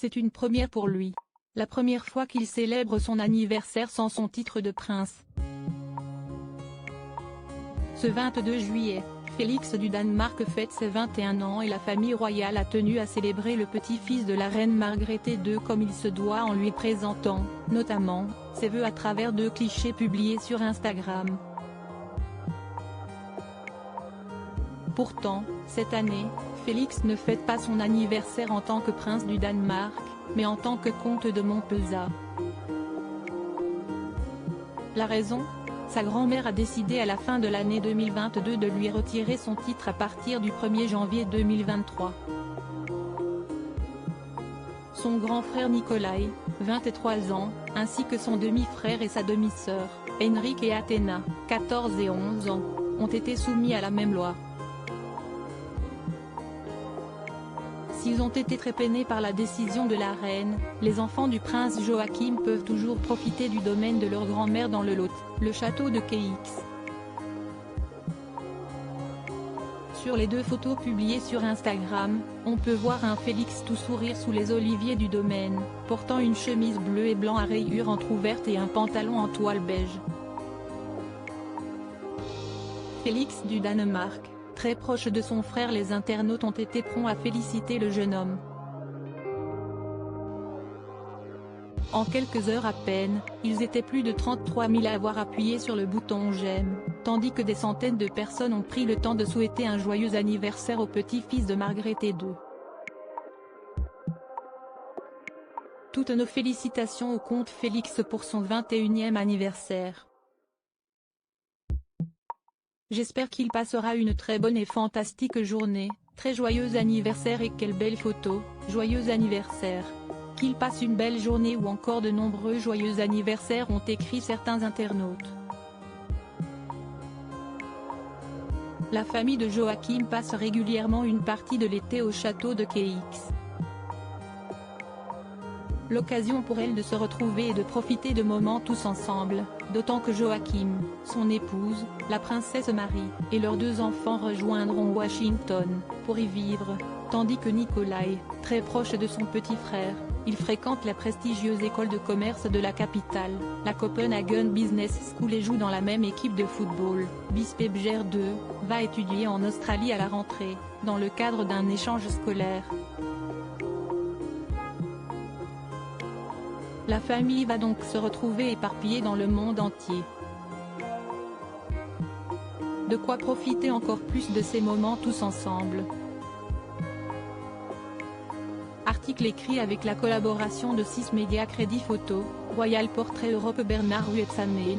C'est une première pour lui. La première fois qu'il célèbre son anniversaire sans son titre de prince. Ce 22 juillet, Félix du Danemark fête ses 21 ans et la famille royale a tenu à célébrer le petit-fils de la reine Margrethe II comme il se doit en lui présentant, notamment, ses vœux à travers 2 clichés publiés sur Instagram. Pourtant, cette année, Félix ne fête pas son anniversaire en tant que prince du Danemark, mais en tant que comte de Montpellier. La raison ? Sa grand-mère a décidé à la fin de l'année 2022 de lui retirer son titre à partir du 1er janvier 2023. Son grand frère Nikolai, 23 ans, ainsi que son demi-frère et sa demi-sœur, Henrik et Athena, 14 et 11 ans, ont été soumis à la même loi. S'ils ont été très peinés par la décision de la reine, les enfants du prince Joachim peuvent toujours profiter du domaine de leur grand-mère dans le Lot, le château de Keix. Sur les 2 photos publiées sur Instagram, on peut voir un Félix tout sourire sous les oliviers du domaine, portant une chemise bleue et blanc à rayures entrouvertes et un pantalon en toile beige. Félix du Danemark, très proche de son frère, les internautes ont été prompts à féliciter le jeune homme. En quelques heures à peine, ils étaient plus de 33 000 à avoir appuyé sur le bouton j'aime, tandis que des centaines de personnes ont pris le temps de souhaiter un joyeux anniversaire au petit-fils de Margrethe II. Toutes nos félicitations au comte Félix pour son 21e anniversaire. J'espère qu'il passera une très bonne et fantastique journée, très joyeux anniversaire et quelle belle photo, joyeux anniversaire. Qu'il passe une belle journée ou encore de nombreux joyeux anniversaires ont écrit certains internautes. La famille de Joachim passe régulièrement une partie de l'été au château de Keix. L'occasion pour elle de se retrouver et de profiter de moments tous ensemble, d'autant que Joachim, son épouse, la princesse Marie, et leurs 2 enfants rejoindront Washington, pour y vivre, tandis que Nikolai, très proche de son petit frère, il fréquente la prestigieuse école de commerce de la capitale, la Copenhagen Business School et joue dans la même équipe de football. Bispebjerg II, va étudier en Australie à la rentrée, dans le cadre d'un échange scolaire. La famille va donc se retrouver éparpillée dans le monde entier. De quoi profiter encore plus de ces moments tous ensemble. Article écrit avec la collaboration de 6 médias Crédit Photo, Royal Portrait Europe Bernard Huetsamel.